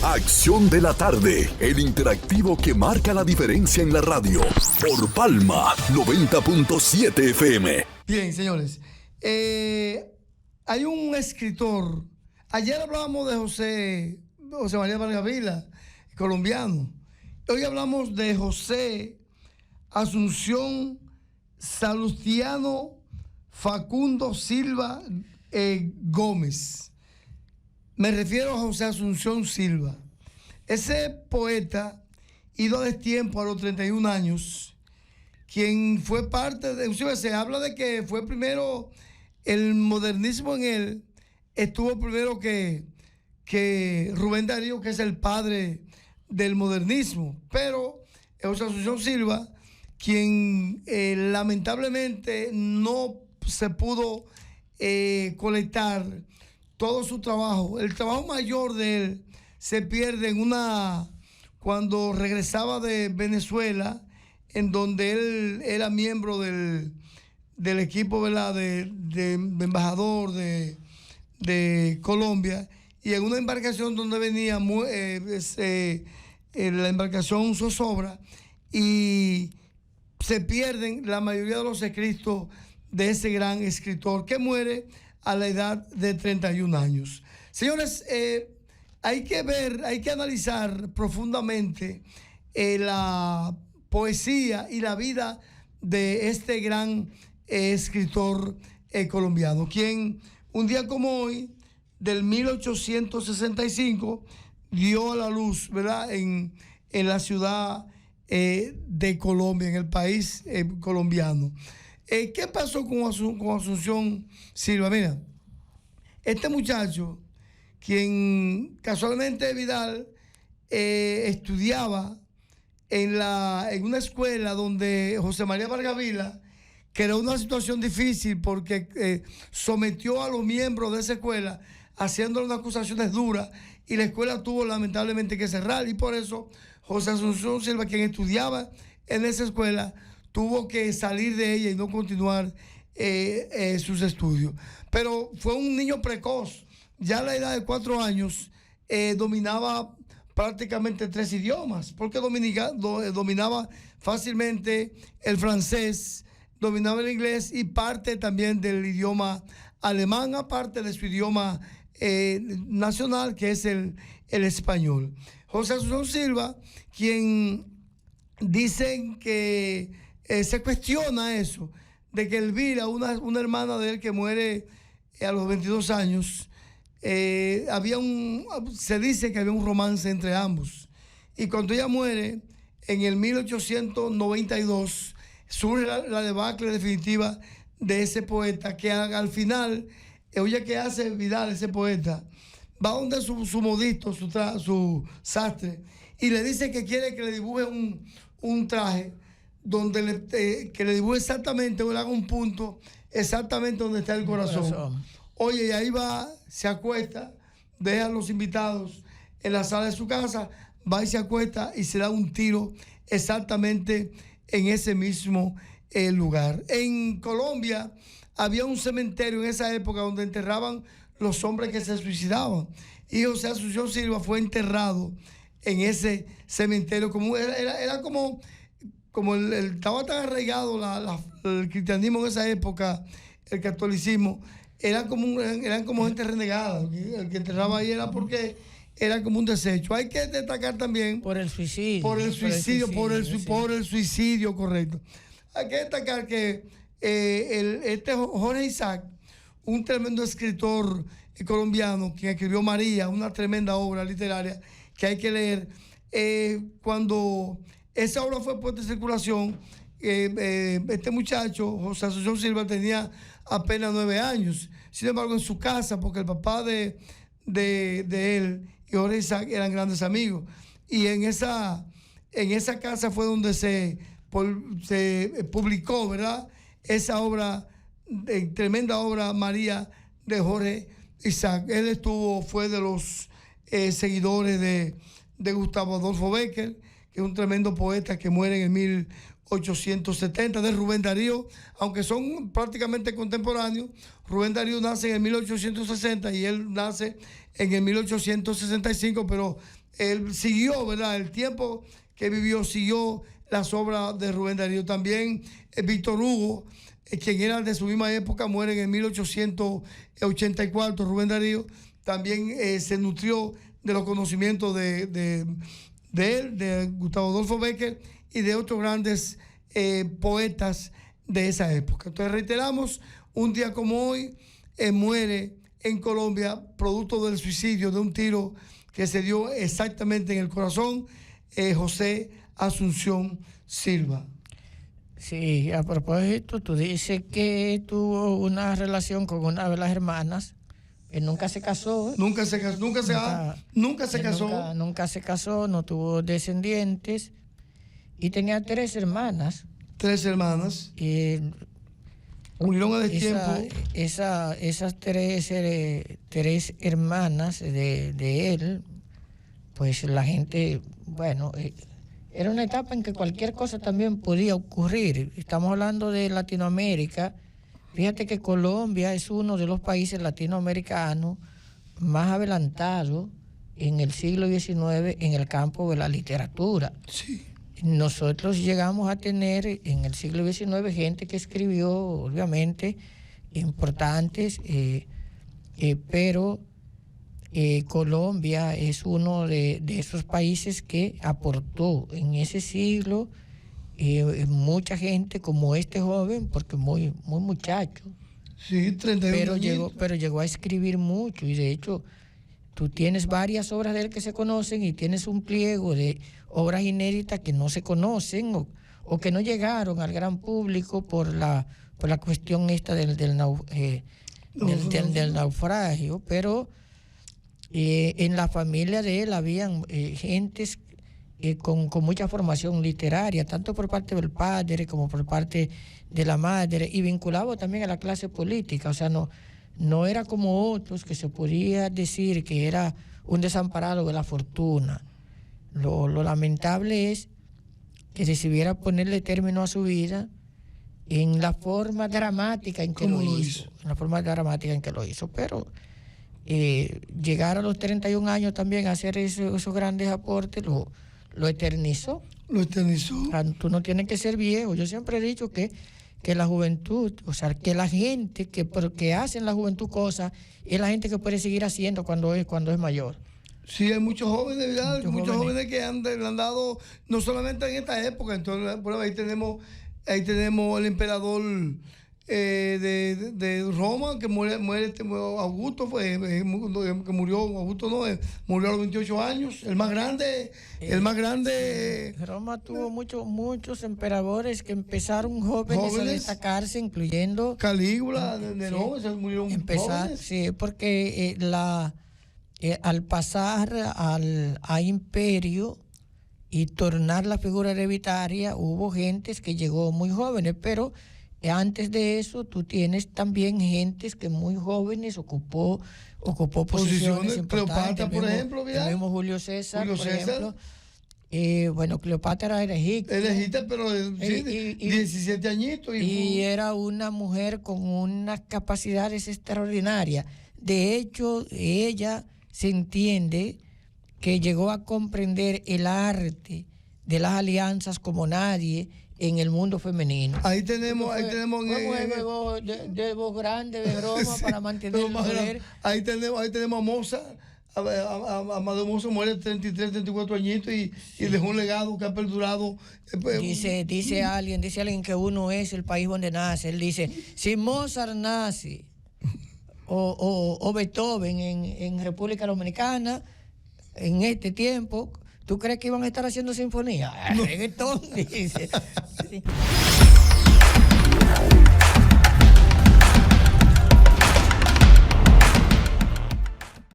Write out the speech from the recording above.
Acción de la tarde, el interactivo que marca la diferencia en la radio. Por Palma 90.7 FM. Bien, señores. Hay un escritor. Ayer hablábamos de José María Vargas Vila, colombiano. Hoy hablamos de José Asunción Salustiano Facundo Silva Gómez. Me refiero a José Asunción Silva. Ese poeta, ido a destiempo a los 31 años, quien fue parte de... Se habla de que fue primero el modernismo en él, estuvo primero que Rubén Darío, que es el padre del modernismo. Pero José Asunción Silva, quien lamentablemente no se pudo colectar todo su trabajo. El trabajo mayor de él se pierde cuando regresaba de Venezuela, en donde él era miembro del equipo, ¿verdad?, de embajador de Colombia, y en una embarcación donde venía la embarcación zozobra, y se pierden la mayoría de los escritos de ese gran escritor que muere a la edad de 31 años. Señores, hay que analizar profundamente la poesía y la vida de este gran escritor colombiano, quien un día como hoy, del 1865, dio a la luz, ¿verdad?, en la ciudad de Colombia, en el país colombiano. ¿Qué pasó con Asunción Silva? Mira, este muchacho, quien casualmente Vidal estudiaba en una escuela donde José María Vargas Vila creó una situación difícil porque sometió a los miembros de esa escuela haciéndole unas acusaciones duras, y la escuela tuvo lamentablemente que cerrar, y por eso José Asunción Silva, quien estudiaba en esa escuela, tuvo que salir de ella y no continuar sus estudios. Pero fue un niño precoz. Ya a la edad de 4 años dominaba prácticamente 3 idiomas, porque dominaba fácilmente el francés, dominaba el inglés y parte también del idioma alemán, aparte de su idioma nacional, que es el español. José Asunción Silva, quien dicen que se cuestiona eso, de que Elvira, una hermana de él que muere a los 22 años, se dice que había un romance entre ambos. Y cuando ella muere, en el 1892, surge la debacle definitiva de ese poeta, que al final, oye, ¿qué hace Vidal, ese poeta? Va donde su modisto, su sastre, y le dice que quiere que le dibuje un traje donde que le dibuje exactamente, o le haga un punto exactamente donde está el corazón. Oye, y ahí va, se acuesta, deja a los invitados en la sala de su casa, va y se acuesta y se da un tiro exactamente en ese mismo lugar. En Colombia había un cementerio en esa época donde enterraban los hombres que se suicidaban, y José Asunción Silva fue enterrado en ese cementerio. Era como estaba tan arraigado el cristianismo en esa época, el catolicismo, eran como gente renegada. El que enterraba ahí era porque era como un desecho. Hay que destacar también por el suicidio. Por el suicidio, correcto. Hay que destacar que Jorge Isaac, un tremendo escritor colombiano, quien escribió María, una tremenda obra literaria que hay que leer. Cuando esa obra fue puesta en circulación, este muchacho, José Asunción Silva, tenía apenas 9 años. Sin embargo, en su casa, porque el papá de él y Jorge Isaac eran grandes amigos, y en esa casa fue donde se publicó, ¿verdad?, esa obra, tremenda obra, María, de Jorge Isaac. Él fue de los seguidores de Gustavo Adolfo Bécquer, que es un tremendo poeta que muere en el 1870, de Rubén Darío, aunque son prácticamente contemporáneos. Rubén Darío nace en 1860 y él nace en el 1865, pero él siguió, ¿verdad? El tiempo que vivió siguió las obras de Rubén Darío. También Víctor Hugo, quien era de su misma época, muere en 1884. Rubén Darío también se nutrió de los conocimientos de él, de Gustavo Adolfo Bécquer y de otros grandes poetas de esa época. Entonces reiteramos, un día como hoy muere en Colombia, producto del suicidio de un tiro que se dio exactamente en el corazón, José Asunción Silva. Sí, a propósito, tú dices que tuvo una relación con una de las hermanas, que nunca se casó. Nunca se casó. Nunca se casó, no tuvo descendientes y tenía 3 hermanas. 3 hermanas. Murieron a destiempo. Esas 3 hermanas de él, pues la gente, bueno, era una etapa en que cualquier cosa también podía ocurrir. Estamos hablando de Latinoamérica. Fíjate que Colombia es uno de los países latinoamericanos más adelantados en el siglo XIX en el campo de la literatura. Sí. Nosotros llegamos a tener en el siglo XIX gente que escribió, obviamente, importantes, pero Colombia es uno de esos países que aportó en ese siglo mucha gente como este joven, porque muy muchacho. Sí, 31 pero llegó a escribir mucho y de hecho tú tienes varias obras de él que se conocen y tienes un pliego de obras inéditas que no se conocen o que no llegaron al gran público por la cuestión esta del naufragio, pero en la familia de él habían gentes con mucha formación literaria, tanto por parte del padre como por parte de la madre, y vinculado también a la clase política. O sea, no era como otros que se podía decir que era un desamparado de la fortuna. Lo lamentable es que decidiera ponerle término a su vida en la forma dramática en que lo hizo. En la forma dramática en que lo hizo. Pero llegar a los 31 años también a hacer esos grandes aportes lo eternizó. Lo eternizó. Tú no tienes que ser viejo. Yo siempre he dicho que la juventud, o sea, que la gente que hace en la juventud cosas es la gente que puede seguir haciendo cuando es mayor. Sí, hay muchos jóvenes, ¿verdad? Muchos jóvenes que le han dado, no solamente en esta época. Entonces, bueno, ahí tenemos el emperador de Roma, que muere Augusto, que murió Augusto, murió a los 28 años, el más grande. Roma tuvo muchos emperadores que empezaron jóvenes a destacarse, incluyendo Calígula, Nerón, se murieron jóvenes. Sí, porque al pasar a imperio y tornar la figura hereditaria, hubo gentes que llegó muy jóvenes, pero antes de eso, tú tienes también gentes que muy jóvenes ocupó posiciones importantes. Cleopatra, por ejemplo, el mismo Julio César, por ejemplo. Bueno, Cleopatra era egipcia. Era egipcia, pero 17 añitos. Y era una mujer con unas capacidades extraordinarias. De hecho, ella se entiende que llegó a comprender el arte de las alianzas como nadie en el mundo femenino. Ahí tenemos de voz grande, de broma, sí, para mantener el poder. Ahí tenemos a Mozart. Amadeo Mozart muere 33, 34 añitos y dejó un legado que ha perdurado. Dice alguien que uno es el país donde nace. Él dice, si Mozart nace o Beethoven en República Dominicana en este tiempo, ¿tú crees que iban a estar haciendo sinfonía? No. Reggaetón, dice. Sí.